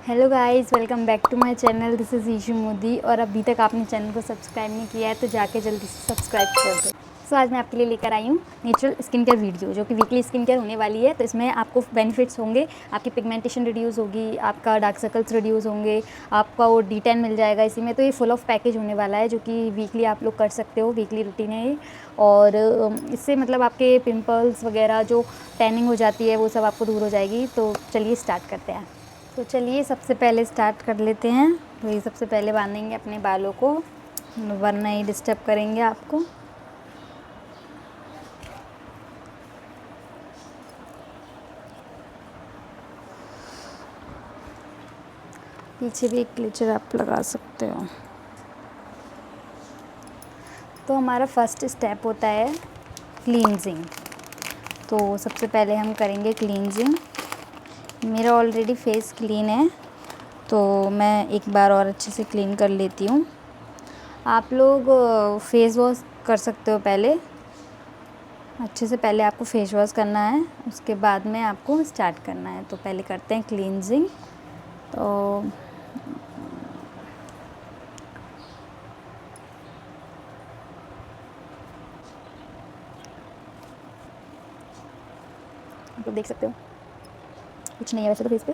Hello guys, welcome back to my channel. This is Ishu Modi. और अभी तक आपने चैनल को सब्सक्राइब नहीं किया है तो जाके जल्दी से सब्सक्राइब कर दो। सो आज मैं आपके लिए लेकर आई हूँ नेचुरल स्किन केयर वीडियो, जो कि वीकली स्किन केयर होने वाली है। तो इसमें आपको बेनिफिट्स होंगे, आपकी पिगमेंटेशन रिड्यूस होगी, आपका डार्क सर्कल्स रिड्यूस होंगे, आपका वो D10 मिल जाएगा इसी में। तो ये फुल ऑफ पैकेज होने वाला है, जो कि वीकली आप लोग कर सकते हो। वीकली रूटीन है ये। और इससे मतलब आपके पिम्पल्स वगैरह जो टैनिंग हो जाती है वो सब आपको दूर हो जाएगी। तो चलिए स्टार्ट करते हैं। तो चलिए सबसे पहले स्टार्ट कर लेते हैं। तो ये सबसे पहले बांधेंगे अपने बालों को, वरना ये डिस्टर्ब करेंगे आपको। पीछे भी एक क्लिचर आप लगा सकते हो। तो हमारा फर्स्ट स्टेप होता है क्लींजिंग। तो सबसे पहले हम करेंगे क्लींजिंग। मेरा ऑलरेडी फेस क्लीन है, तो मैं एक बार और अच्छे से क्लीन कर लेती हूँ। आप लोग फेस वॉश कर सकते हो पहले। अच्छे से पहले आपको फेस वॉश करना है, उसके बाद में आपको स्टार्ट करना है। तो पहले करते हैं क्लींजिंग। तो आप लोग देख सकते हो कुछ नहीं है वैसे तो फेस पे।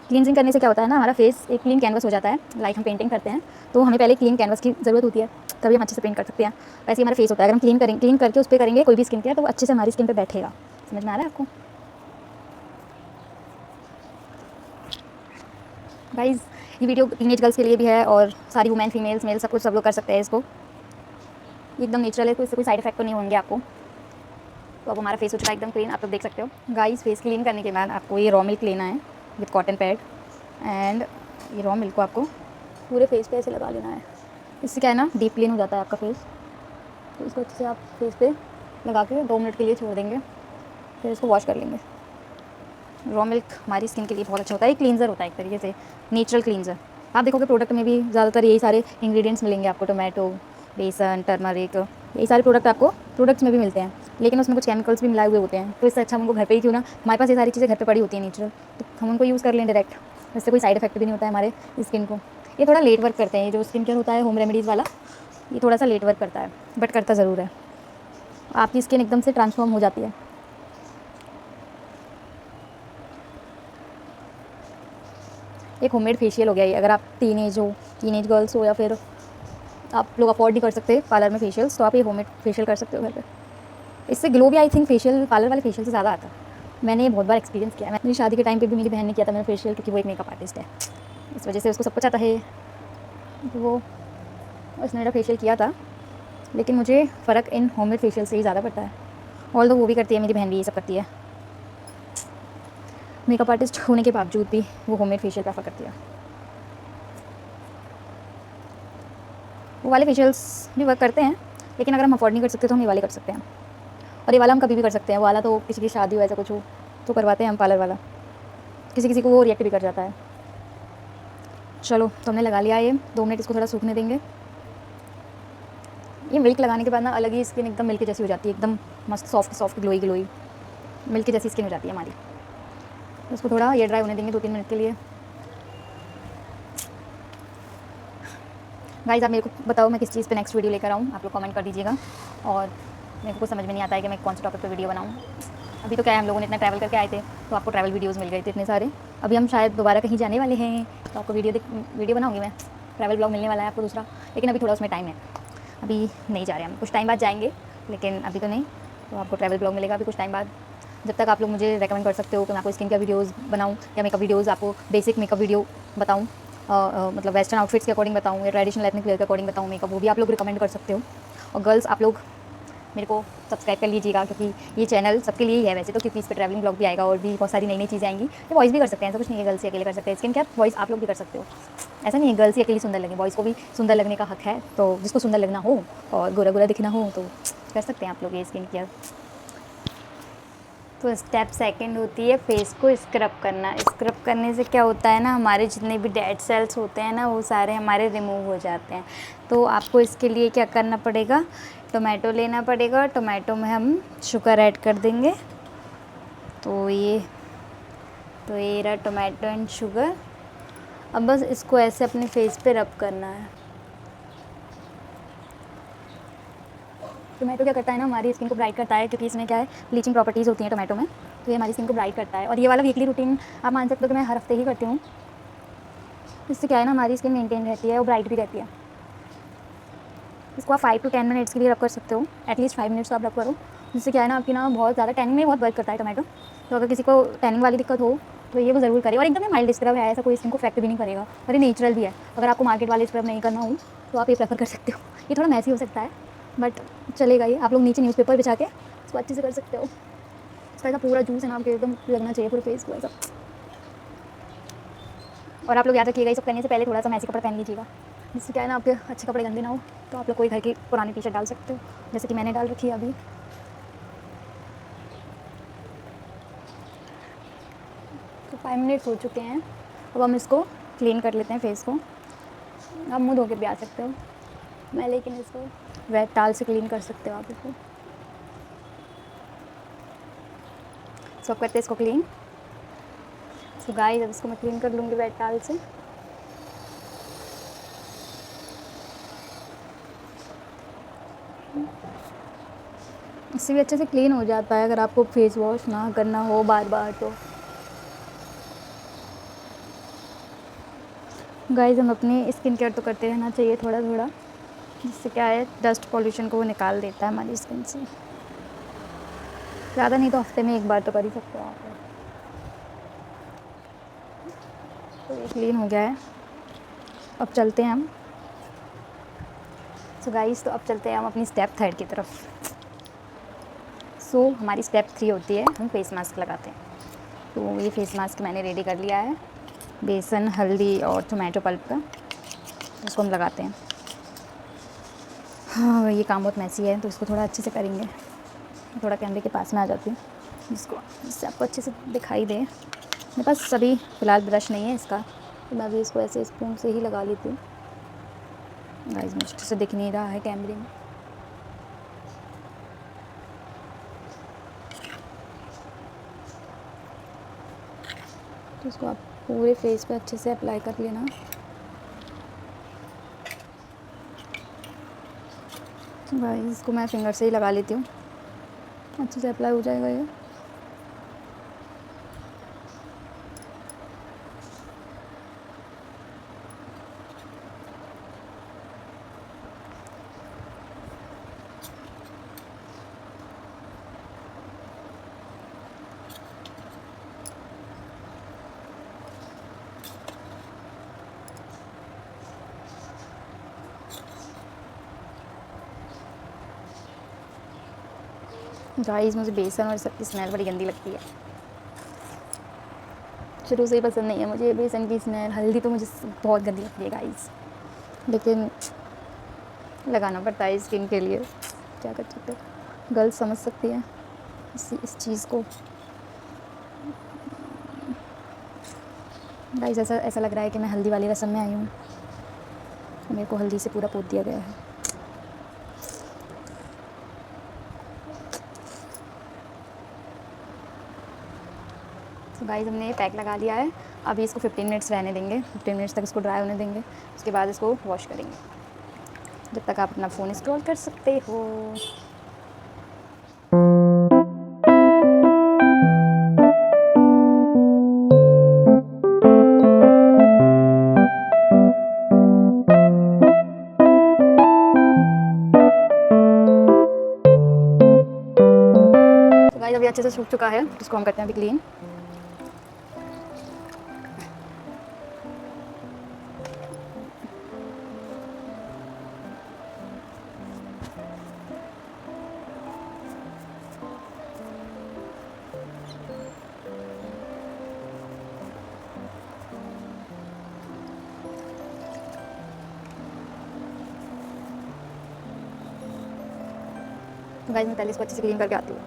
क्लींजिंग करने से क्या होता है ना, हमारा फेस एक क्लीन कैनवस हो जाता है। लाइक हम पेंटिंग करते हैं तो हमें पहले क्लीन कैनवस की ज़रूरत होती है, तभी हम अच्छे से पेंट कर सकते हैं। वैसे ही हमारा फेस होता है, अगर हम क्लीन करके उस पर करेंगे कोई भी स्किन केयर, तो वो अच्छे से हमारी स्किन पे बैठेगा। समझ में आ रहा है आपको गाइज़? ये वीडियो टीनेज गर्ल्स के लिए भी है, और सारी वुमेन, फीमेल्स, मेल सब लोग कर सकते हैं इसको। ये एकदम नेचुरल है, तो इससे कोई साइड इफेक्ट तो नहीं होंगे आपको। तो अब हमारा फेस हो चुका है एकदम क्लीन, आप लोग देख सकते हो। गाइस, फेस क्लीन करने के बाद आपको ये रॉ मिल्क लेना है विथ कॉटन पैड। एंड ये रॉ मिल्क को आपको पूरे फेस पे ऐसे लगा लेना है। इससे क्या है ना, डीप क्लीन हो जाता है आपका फेस। तो इसको अच्छे से आप फेस पे लगा के 2 मिनट के लिए छोड़ देंगे, फिर इसको वॉश कर लेंगे। रॉ मिल्क हमारी स्किन के लिए बहुत अच्छा होता है। ये क्लींजर होता है एक तरीके से, नेचुरल क्लींजर। आप देखोगे प्रोडक्ट में भी ज़्यादातर यही सारे इंग्रेडिएंट्स मिलेंगे आपको, टोमेटो, बेसन, टर्मरिक, यही सारे प्रोडक्ट आपको प्रोडक्ट्स में भी मिलते हैं, लेकिन उसमें कुछ केमिकल्स भी मिलाए हुए होते हैं। तो इससे अच्छा हम उनको घर पे ही क्यों ना, हमारे पास ये सारी चीज़ें घर पे पड़ी होती हैं नेचुरल, तो हम उनको यूज़ कर लें डायरेक्ट। इससे कोई साइड इफेक्ट भी नहीं होता है हमारे स्किन को। ये थोड़ा लेट वर्क करते हैं, ये जो स्किन केयर होता है होम रेमेडीज़ वाला, ये थोड़ा सा लेट वर्क करता है, बट करता ज़रूर है। आपकी स्किन एकदम से ट्रांसफॉर्म हो जाती है। एक होममेड फेशियल हो गया ये। अगर आप टीनेज गर्ल्स हो, या फिर आप लोग अफोर्ड नहीं कर सकते पार्लर में फेशियल्स, तो आप ये होममेड फेशियल कर सकते हो घर पे। इससे ग्लो भी आई थिंक फेशियल पार्लर वाले फेशियल से ज़्यादा आता है। मैंने ये बहुत बार एक्सपीरियंस किया है। मेरी शादी के टाइम पे भी मेरी बहन ने किया था मेरा फेशियल, क्योंकि वो एक मेकअप आर्टिस्ट है, इस वजह से उसको सब कुछ आता है। तो वो उसने मेरा फेशियल किया था, लेकिन मुझे फ़र्क इन होममेड फेशियल से ही ज़्यादा पड़ता है। ऑल दो वो भी करती है, मेरी बहन भी ये सब करती है। मेकअप आर्टिस्ट होने के बावजूद भी वो होममेड फेशियल प्रेफर करती है। वो वाले फेशियल्स भी वर्क करते हैं, लेकिन अगर हम अफोर्ड नहीं कर सकते तो हम ये वाले कर सकते हैं। और ये वाला हम कभी भी कर सकते हैं। वो वाला तो किसी की शादी हो, ऐसा कुछ हो तो करवाते हैं हम पार्लर वाला। किसी किसी को वो रिएक्ट भी कर जाता है। चलो, तो हमने लगा लिया ये। 2 मिनट इसको थोड़ा सूखने देंगे। ये मिल्क लगाने के बाद ना अलग ही स्किन एकदम मिल्क जैसी हो जाती है, एकदम मस्त सॉफ्ट ग्लोई मिल्क जैसी स्किन हो जाती है हमारी। तो उसको थोड़ा एयर ड्राई होने देंगे 2-3 मिनट के लिए। गाइस, आप मेरे को बताओ मैं किस चीज़ पे नेक्स्ट वीडियो लेकर आऊँ, आप लोग कमेंट कर दीजिएगा। और मेरे को कुछ समझ में नहीं आता है कि मैं कौन से टॉपिक पे वीडियो बनाऊँ। अभी तो क्या है, हम लोगों ने इतना ट्रैवल करके आए थे, तो आपको ट्रैवल वीडियोज़ मिल गए थे इतने सारे। अभी हम शायद दोबारा कहीं जाने वाले हैं, तो आपको वीडियो बनाऊँगी मैं। ट्रैवल ब्लॉग मिलने वाला है आपको दूसरा, लेकिन अभी थोड़ा उसमें टाइम है। अभी नहीं जा रहे हम, कुछ टाइम बाद जाएंगे, लेकिन अभी तो नहीं। तो आपको ट्रैवल ब्लॉग मिलेगा अभी कुछ टाइम बाद। जब तक आप लोग मुझे रेकमेंड कर सकते हो कि मैं आपको स्किन केयर वीडियोज़ बनाऊँ, या मेकअप वीडियोज़, आपको बेसिक मेकअप वीडियो बताऊँ, मतलब वेस्टर्न आउटफिट्स के अकॉर्डिंग बताऊँ या ट्रेडिशनल एथनिक वेयर के अकॉर्डिंग बताऊँ मेकअप, वो भी आप लोग रिकमेंड कर सकते हो। और गर्ल्स, आप लोग मेरे को सब्सक्राइब कर लीजिएगा, क्योंकि ये चैनल सबके लिए ही है वैसे तो, क्योंकि इस पर ट्रैवलिंग ब्लॉग भी आएगा और भी बहुत सारी नई चीज़ें आएंगी। ये वॉइस भी कर सकते हैं, ऐसा कुछ नहीं है गर्ल्स ही अकेले कर सकते हैं स्किन केयर, वॉइस आप लोग भी कर सकते हो। ऐसा नहीं है गर्ल्स ही अकेली सुंदर लगे, बॉयज़ को भी सुंदर लगने का हक है। तो जिसको सुंदर लगना हो और गोरा गोरा दिखना हो तो कर सकते हैं आप लोग ये स्किन केयर। तो स्टेप सेकंड होती है फेस को स्क्रब करना। स्क्रब करने से क्या होता है ना, हमारे जितने भी डेड सेल्स होते हैं ना, वो सारे हमारे रिमूव हो जाते हैं। तो आपको इसके लिए क्या करना पड़ेगा, टोमेटो लेना पड़ेगा। टोमेटो में हम शुगर ऐड कर देंगे। तो ये तो ये रहा टोमेटो एंड शुगर। अब बस इसको ऐसे अपने फेस पे रब करना है। टोमेटो क्या करता है ना, हमारी स्किन को ब्राइट करता है, क्योंकि इसमें क्या है, ब्लीचिंग प्रॉपर्टीज़ होती हैं टोमेटो में, तो ये हमारी स्किन को ब्राइट करता है। और ये वाला वीकली रूटीन आप मान सकते हो कि मैं हर हफ्ते ही करती हूँ। इससे क्या है ना, हमारी स्किन मेंटेन रहती है और ब्राइट भी रहती है। इसको आप 5 to 10 मिनट्स के लिए रब कर सकते हो, एटलीस्ट 5 मिनट्स तो आप रब करो। जिससे क्या है ना, आपकी ना बहुत ज़्यादा टैनिंग में बहुत वर्क करता है टोमेटो। तो अगर किसी को टैनिंग वाली दिक्कत हो तो ये वो ज़रूर करे। और एकदम ही माइल्ड स्क्रब है, ऐसा कोई स्किन को इफेक्ट भी नहीं करेगा और ये नेचुरल भी है। अगर आपको मार्केट वाले स्क्रब नहीं करना हो तो आप ये प्रेफर कर सकते हो। ये थोड़ा मैसी हो सकता है बट चलेगा। ये आप लोग नीचे न्यूज़पेपर बिछा के इसको अच्छे से कर सकते हो। इसका ऐसा पूरा जूस है ना, आपके एकदम लगना चाहिए पूरे फेस को ऐसा। और आप लोग याद रखिएगा, ये सब करने से पहले थोड़ा सा मैसी कपड़ा पहन लीजिएगा। जिससे क्या है ना, आपके अच्छे कपड़े गंदे ना हो। तो आप लोग कोई घर की पुरानी टी शर्ट डाल सकते हो, जैसे कि मैंने डाल रखी है अभी। तो 5 मिनट्स हो चुके हैं। अब हम इसको क्लीन कर लेते हैं फेस को। आप मुँह धो के भी आ सकते हो, मैं लेकिन इसको वेट टाल से क्लीन कर सकते हो आप इसको। सो अब करते हैं इसको क्लीन। सो गाइस, अब इसको मैं क्लीन कर लूँगी वेट टाल से। इससे भी अच्छे से क्लीन हो जाता है अगर आपको फेस वॉश ना करना हो बार बार। तो गाइस, हम अपनी स्किन केयर तो करते रहना चाहिए थोड़ा थोड़ा, जिससे क्या है, डस्ट पॉल्यूशन को वो निकाल देता है हमारी स्किन से। ज़्यादा नहीं तो हफ्ते में एक बार तो कर ही सकते हो आप। तो ये क्लीन हो गया है, अब चलते हैं हम। सो गाइस, तो अब चलते हैं हम अपनी स्टेप 3 की तरफ। सो हमारी स्टेप 3 होती है, हम फेस मास्क लगाते हैं। तो ये फेस मास्क मैंने रेडी कर लिया है, बेसन, हल्दी और टोमेटो पल्प का। इसको हम लगाते हैं। हाँ, ये काम बहुत मैसी है तो इसको थोड़ा अच्छे से करेंगे। थोड़ा कैमरे के पास में आ जाती हूँ जिससे आपको अच्छे से दिखाई दे। मेरे पास अभी फ़िलहाल ब्रश नहीं है इसका, तो मैं अभी इसको ऐसे स्पून से ही लगा लेती हूँ। गाइस, मुझे से दिख नहीं रहा है कैमरे में। तो इसको आप पूरे फेस पे अच्छे से अप्लाई कर लेना। गाइस, इसको मैं फिंगर से ही लगा लेती हूँ, अच्छे से अप्लाई हो जाएगा ये। गाइस, मुझे बेसन और सबकी स्मेल बड़ी गंदी लगती है, शुरू से ही पसंद नहीं है मुझे बेसन की स्मेल। हल्दी तो मुझे बहुत गंदी लगती है गाइस, लेकिन लगाना पड़ता है स्किन के लिए, क्या कर सकते हो। गर्ल्स समझ सकती है इस चीज़ को। गाइस, ऐसा लग रहा है कि मैं हल्दी वाली रस्म में आई हूँ। मेरे को हल्दी से पूरा पोत दिया गया है। तो गाइस, हमने ये पैक लगा लिया है। अभी इसको 15 मिनट्स रहने देंगे, 15 मिनट्स तक इसको ड्राई होने देंगे। उसके बाद इसको वॉश करेंगे। जब तक आप अपना फ़ोन स्क्रॉल कर सकते हो। तो गाइस, अभी अच्छे से सूख चुका है, इसको हम करते हैं अभी क्लीन। तो गाइस, मैं पहले इसको अच्छे से क्लीन करके आती हूँ।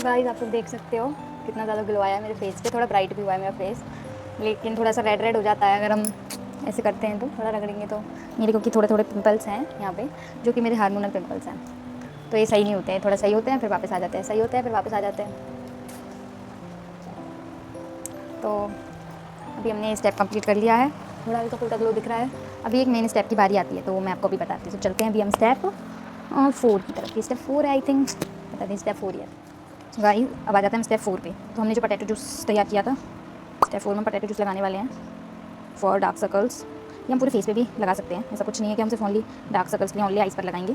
गाइस, आप लोग देख सकते हो कितना ज़्यादा ग्लो आया है मेरे फेस पे। थोड़ा ब्राइट भी हुआ है मेरा फेस, लेकिन थोड़ा सा रेड रेड हो जाता है अगर हम ऐसे करते हैं तो, थोड़ा रगड़ेंगे तो। मेरे क्योंकि थोड़े थोड़े पिंपल्स हैं यहाँ पे, जो कि मेरे हार्मोनल पिंपल्स हैं, तो ये सही नहीं होते हैं। थोड़ा सही होते हैं फिर वापस आ जाते हैं, सही होते हैं फिर वापस आ जाते हैं। तो अभी हमने स्टेप कंप्लीट कर लिया है, थोड़ा हल्का फुल्का ग्लो दिख रहा है। अभी एक मेन स्टेप की बारी आती है, तो वो मैं आपको भी बताती हूँ। तो चलते हैं अभी हम स्टेप 4 की तरफ। स्टेप 4 है आई थिंक, पता नहीं, स्टेप 4 ही है। तो गाइस अब आ जाते हैं हम स्टेप 4 पे। तो हमने जो पोटैटो जूस तैयार किया था, स्टेप 4 में पोटैटो जूस लगाने वाले हैं फॉर डार्क सर्कल्स। ये हम पूरे फेस पे भी लगा सकते हैं, ऐसा कुछ नहीं है कि हम सिर्फ ओनली डार्क सर्कल्स के लिए ओनली आइज पर लगाएंगे।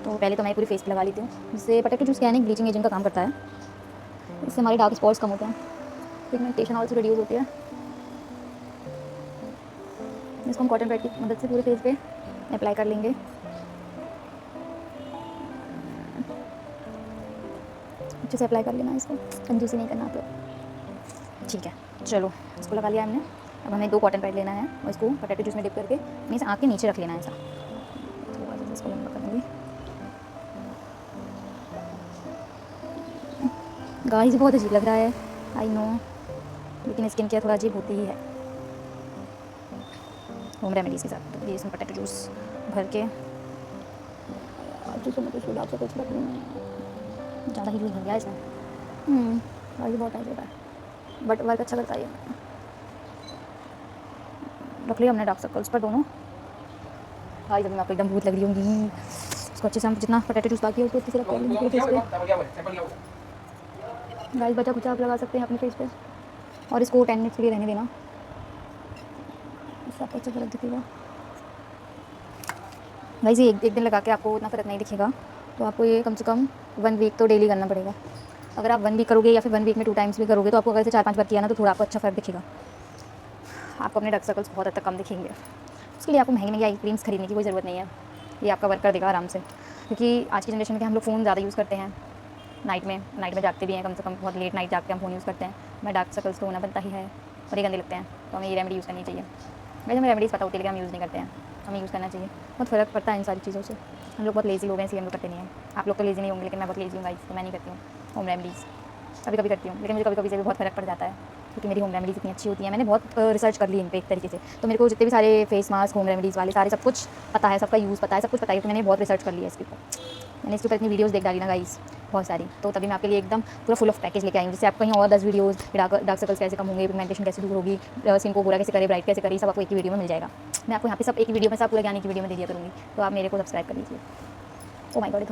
तो पहले तो मैं पूरी फेस पे लगा लेती हूँ। जिससे पोटैटो जूस क्या है, ब्लीचिंग एजेंट का काम करता है। इससे हमारे डार्क स्पॉट्स कम होते हैं, पिगमेंटेशन ऑल्सो रिड्यूस होती है। इसको हम कॉटन पैड की मदद से पूरे फेस पे अप्लाई कर लेंगे। अच्छे से अप्लाई कर लेना, इसको कंजूसी नहीं करना आप लोग। ठीक है, चलो इसको लगा लिया हमने। अब हमें 2 कॉटन पैड लेना है और इसको पोटैटो जूस में डिप करके अपनी आँख के नीचे रख लेना है ऐसा। थोड़ा सा इसको लंबा करेंगे। गाइस बहुत अजीब लग रहा है, आई नो, लेकिन स्किन केयर थोड़ा अजीब होती ही है होम रेमेडीज़ के साथ। ये इसमें पोटैटो जूस भर के अच्छे से मतलब इसको डाल सकते रख लेना। ज़्यादा ही यूज़ हो गया इसमें। गाइस बहुत टाइम होता है, बट वर्क अच्छा करता है ये। रख लिया हमने डार्क सर्कल्स पर दोनों। गाइस अभी मैं आपको एकदम भूत लग रही होंगी। इसको अच्छे से हम जितना पोटैटो जूस बाकी है उसको अच्छे से रख लेंगे अपने फेस पे। गाइस बचा कुचा आप लगा सकते हैं अपने फेस पे, और इसको 10 मिनट्स के लिए रहने देना, इससे आपको अच्छा फर्क दिखेगा। गाइस ये एक दिन लगा के आपको उतना फ़र्क नहीं दिखेगा, तो आपको ये कम से कम 1 वीक तो डेली करना पड़ेगा। अगर आप 1 वीक करोगे या फिर 1 वीक में 2 टाइम्स भी करोगे, तो आपको अगर से 4-5 बार किया ना, तो थोड़ा आपको अच्छा फ़र्क दिखेगा। आपको अपने डार्क सर्कल्स बहुत हद तक कम दिखेंगे। उसके लिए आपको महंगी आई क्रीम्स खरीदने की कोई ज़रूरत नहीं है, ये आपका वर्क कर देगा आराम से। क्योंकि आज की जनरेशन में हम लोग फ़ोन ज़्यादा यूज़ करते हैं, नाइट में जागते भी हैं, कम से कम बहुत लेट नाइट जाग के हम फ़ोन यूज़ करते हैं। हमें डार्क सर्कल्स तो होना बनता ही है और ये गंदे लगते हैं, तो हमें ये रेमेडी यूज़ करनी चाहिए। वैसे हमें रेमेडीज़ पता होती है, लेकिन हम यूज़ नहीं करते हैं, हमें यूज़ करना चाहिए। बहुत फ़र्क पड़ता है इन सारी चीज़ों से। हम लोग बहुत लेज़ी लोग हैं, इसलिए हम लोग करते नहीं हैं। आप लोग तो लेज़ी नहीं होंगे, लेकिन मैं बहुत लेज़ी हूँ गाइस, तो मैं नहीं करती हूँ होम रेमेडीज़। कभी कभी करती हूँ, लेकिन मुझे कभी कभी से भी बहुत फ़र्क पड़ जाता है, क्योंकि मेरी होम रेमेडीज़ इतनी अच्छी होती हैं। मैंने बहुत रिसर्च कर ली इन पे एक तरीके से, तो मेरे को जितने भी सारे फेस मास्क होम रेमेडीज़ वाले सारे सब कुछ पता है, सबका यूज़ पता है, सब कुछ पता है, क्योंकि मैंने बहुत रिसर्च कर लिया है इसके ऊपर। मैंने इसके ऊपर इतनी वीडियोज़ देख डाली ना गाइस, बहुत सारी, तो तभी मैं आपके लिए एकदम पूरा फुल ऑफ पैकेज लेके आई हूँ, जिससे आप कहीं और 10 वीडियोज़ डार्क सर्कल्स कैसे कम होंगे, पिगमेंटेशन कैसे दूर होगी, स्किन को गोरा कैसे करे, ब्राइट कैसे करे, सब आपको एक ही वीडियो में मिल जाएगा। मैं आपको यहाँ पे सब एक ही वीडियो में सब पूरा ज्ञान एक वीडियो में दे दिया करूँगी, तो आप मेरे को सब्सक्राइब कर लीजिए। Oh my God, it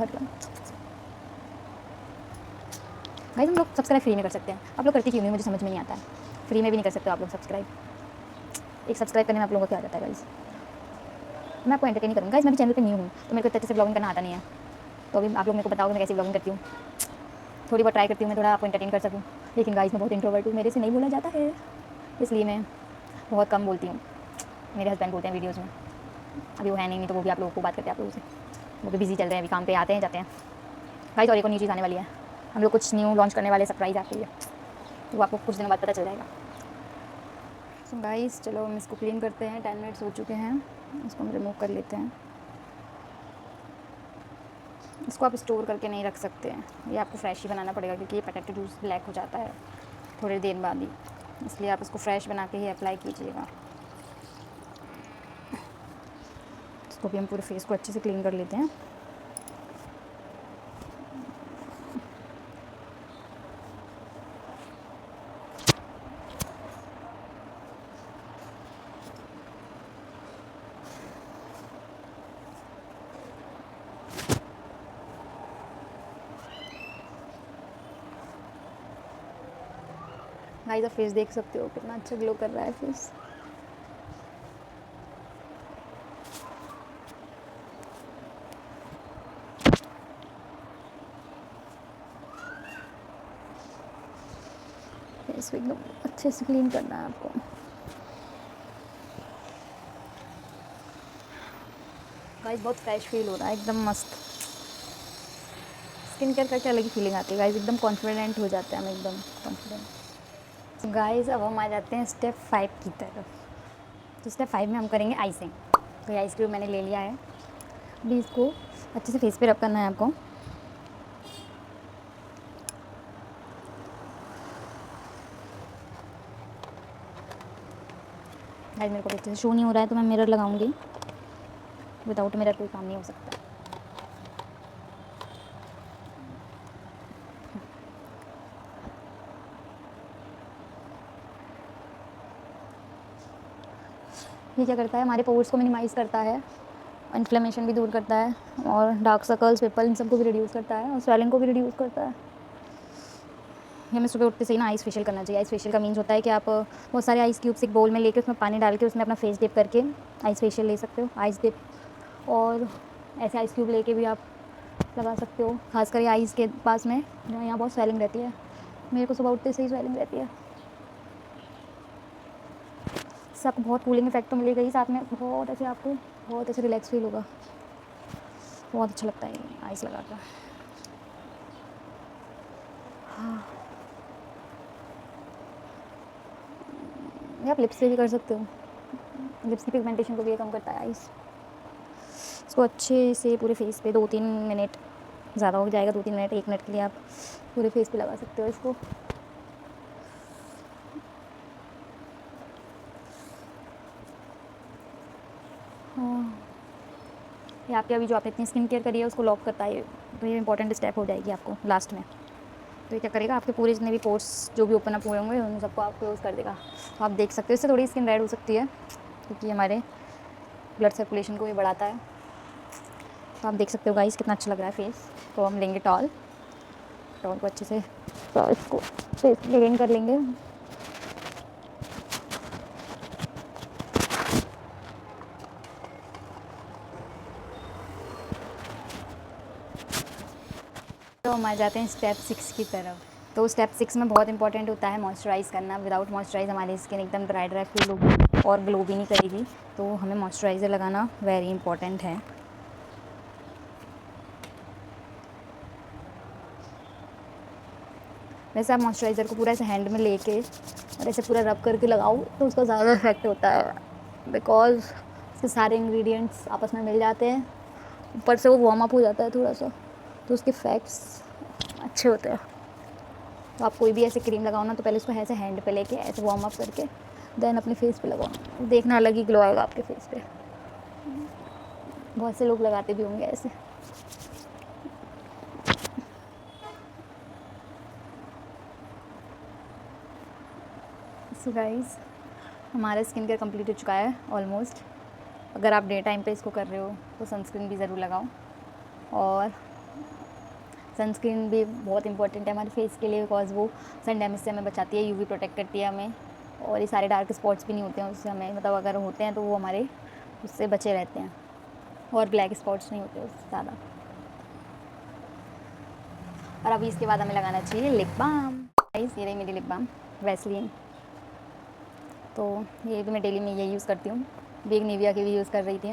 guys हम लोग सब्सक्राइब फ्री में कर सकते हैं, आप लोग करते क्यों नहीं, मुझे समझ में नहीं आता है। फ्री में भी नहीं कर सकते आप लोग सब्सक्राइब, एक सब्सक्राइब करने में आप लोगों को क्या आ जाता है गाइस। मैं आपको एंटरटेन करूँगा गाइस, मैं भी चैनल पे न्यू हूँ, तो मेरे को अच्छे से ब्लॉगिंग करना आता नहीं है, तो अभी आप लोग मेरे को बताओगे मैं कैसे ब्लॉगिंग करती हूँ। थोड़ी बहुत ट्राई करती हूँ मैं, थोड़ा आपको एंटरटेन कर सकूँ, लेकिन गाइस मैं बहुत इंट्रोवर्ट हूँ, मेरे से नहीं बोला जाता है, इसलिए मैं बहुत कम बोलती हूँ। मेरे हस्बैंड बोलते हैं वीडियोज़ में, अभी वो है नहीं, तो वो भी आप लोगों को बात करते हैं आप लोगों से, वो भी बिजी चल रहे हैं, अभी काम पे आते हैं जाते हैं गाइस। और एक और न्यू चीज़ आने वाली है, हम लोग कुछ न्यू लॉन्च करने वाले, सरप्राइज़ आपके लिए, तो वो आपको कुछ दिनों बाद पता चल जाएगा। सो गाइस चलो हम इसको क्लीन करते हैं, 10 मिनट्स हो चुके हैं, इसको हम रिमूव कर लेते हैं। इसको आप स्टोर करके नहीं रख सकते हैं, ये आपको फ्रेश ही बनाना पड़ेगा, क्योंकि ये पोटैटो जूस ब्लैक हो जाता है थोड़ी देर बाद ही, इसलिए आप इसको फ्रेश बना के ही अप्लाई कीजिएगा। इसको भी हम पूरे फेस को अच्छे से क्लीन कर लेते हैं। गाइस आप फेस देख सकते हो कितना अच्छा ग्लो कर रहा है फेस। फेस को एकदम अच्छे से क्लीन करना है आपको। गाइस बहुत फ्रेश फील हो रहा है, एकदम मस्त। स्किन केयर करके अलग ही फीलिंग आती है गाइस, एकदम कॉन्फिडेंट हो जाते हैं हम, एकदम कॉन्फिडेंट। तो गाइस अब हम आ जाते हैं स्टेप 5 की तरफ। तो स्टेप 5 में हम करेंगे आइसिंग। तो ये आइस क्यूब मैंने ले लिया है, अभी इसको अच्छे से फेस पे रब करना है आपको। गाइस मेरे को अच्छे से शो नहीं हो रहा है, तो मैं मिरर लगाऊंगी, विदाउट मिरर कोई काम नहीं हो सकता। ये क्या करता है, हमारे पोर्स को मिनिमाइज़ करता है, इन्फ्लेमेशन भी दूर करता है, और डार्क सर्कल्स, पिंपल, इन सबको भी रिड्यूस करता है, और स्वेलिंग को भी रिड्यूस करता है। ये हमें सुबह उठते से ही ना आइस फेशियल करना चाहिए। आइस फेशियल का मीन्स होता है कि आप बहुत सारे आइस क्यूब्स एक बोल में लेके उसमें पानी डाल के उसमें अपना फेस डिप करके आइस फेशियल ले सकते हो, आइस डिप। और ऐसे आइस क्यूब लेके भी आप लगा सकते हो, खासकर ये आइस के पास में जहाँ यहाँ बहुत स्वेलिंग रहती है। मेरे को सुबह उठते से ही स्वेलिंग रहती है। इससे आपको बहुत कूलिंग इफेक्ट तो मिलेगा ही, साथ में बहुत ऐसे आपको बहुत ऐसे रिलैक्स फील होगा। बहुत अच्छा लगता है ये आइस लगा कर। हाँ, ये आप लिप्स पे भी कर सकते हो, लिप्स की पिगमेंटेशन को भी ये कम करता है आइस। इसको अच्छे से पूरे फेस पे 2-3 मिनट, ज़्यादा हो जाएगा 2-3 मिनट, 1 मिनट के लिए आप पूरे फेस पे लगा सकते हो इसको। हाँ, ये आपके अभी जो आपने इतनी स्किन केयर करी है उसको लॉक करता है, तो ये इंपॉर्टेंट स्टेप हो जाएगी आपको लास्ट में। तो ये क्या करेगा, आपके पूरे जितने भी पोर्स जो भी ओपन अप हुए होंगे उन सबको आप क्लोज कर देगा। तो आप देख सकते हो इससे थोड़ी स्किन रेड हो सकती है क्योंकि हमारे ब्लड सर्कुलेशन को भी बढ़ाता है। तो आप देख सकते हो गाइस कितना अच्छा लग रहा है फेस। तो हम लेंगे टॉल को अच्छे से तो इसको फेस लेन कर लेंगे। तो हम आ जाते हैं स्टेप 6 की तरफ। तो स्टेप 6 में बहुत इंपॉर्टेंट होता है मॉइस्चराइज़ करना। विदाउट मॉइस्चराइज़ हमारी स्किन एकदम ड्राई फील होगी और ग्लो भी नहीं करेगी। तो हमें मॉइस्चराइज़र लगाना वेरी इंपॉर्टेंट है। वैसे आप मॉइस्चराइज़र को पूरा ऐसे हैंड में लेके और ऐसे पूरा रब करके लगाओ तो उसका ज़्यादा इफेक्ट होता है, बिकॉज़ उसके सारे इंग्रेडिएंट्स आपस में मिल जाते हैं, ऊपर से वो वार्म अप हो जाता है थोड़ा सा, तो उसके इफ़ेक्ट्स अच्छे होते हैं। तो आप कोई भी ऐसे क्रीम लगाओ ना तो पहले उसको ऐसे हैंड पे लेके ऐसे वार्म अप करके देन अपने फेस पे लगाओ, देखना अलग ही ग्लो आएगा आपके फेस पे। बहुत से लोग लगाते भी होंगे ऐसे। सो गाइस, हमारा स्किन केयर कंप्लीट हो चुका है ऑलमोस्ट। अगर आप डे टाइम पे इसको कर रहे हो तो सनस्क्रीन भी ज़रूर लगाओ, और सनस्क्रीन भी बहुत इंपॉर्टेंट है हमारे फेस के लिए, बिकॉज वो सन डैमेज से हमें बचाती है, यूवी प्रोटेक्ट करती है हमें, और ये सारे डार्क स्पॉट्स भी नहीं होते हैं उससे हमें, मतलब अगर होते हैं तो वो हमारे उससे बचे रहते हैं, और ब्लैक स्पॉट्स नहीं होते उससे ज़्यादा। और अभी इसके बाद हमें लगाना चाहिए लिप बाम। गाइस ये रही मेरी लिप बाम वैसलीन। तो ये भी मैं डेली में यही यूज़ करती हूँ, बिग निविया की भी यूज़ कर रही थी।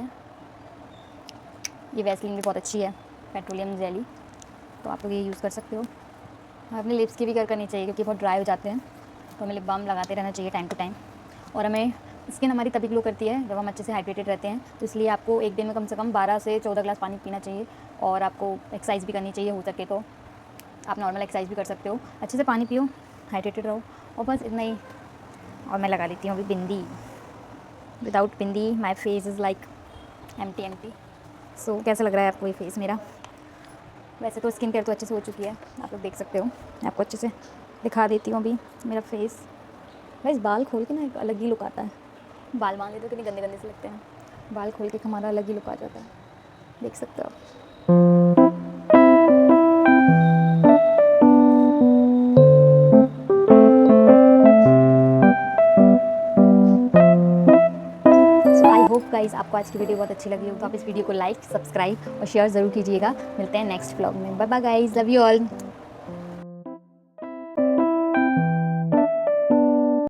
ये वैसलीन भी बहुत अच्छी है, पेट्रोलियम जेली, तो आप लोग ये यूज़ कर सकते हो। अपने लिप्स की भी केयर करनी चाहिए क्योंकि बहुत ड्राई हो जाते हैं, तो हमें लिप बाम लगाते रहना चाहिए टाइम टू टाइम। और हमें स्किन हमारी तभी ग्लो करती है जब हम अच्छे से हाइड्रेटेड रहते हैं, तो इसलिए आपको एक दिन में कम से कम 12 से 14 ग्लास पानी पीना चाहिए, और आपको एक्सरसाइज भी करनी चाहिए, हो सके तो आप नॉर्मल एक्सरसाइज भी कर सकते हो। अच्छे से पानी पियो, हाइड्रेटेड रहो, और बस इतना ही। और मैं लगा लेती हूँ अभी bindi. Without bindi my face is like empty. So कैसा लग रहा है आपको ये फेस मेरा? वैसे तो स्किन केयर तो अच्छे से हो चुकी है, आप लोग देख सकते हो। मैं आपको अच्छे से दिखा देती हूँ अभी मेरा फेस। वैसे बाल खोल के ना एक अलग ही लुक आता है, बाल बांध लेते तो कितने गंदे गंदे से लगते हैं, बाल खोल के हमारा अलग ही लुक आ जाता है, देख सकते हो आप। होप गाइस आपको आज की वीडियो बहुत अच्छी लगी हो, तो आप इस वीडियो को लाइक, सब्सक्राइब और शेयर ज़रूर कीजिएगा। मिलते हैं नेक्स्ट व्लॉग में। Bye bye guys, love you all.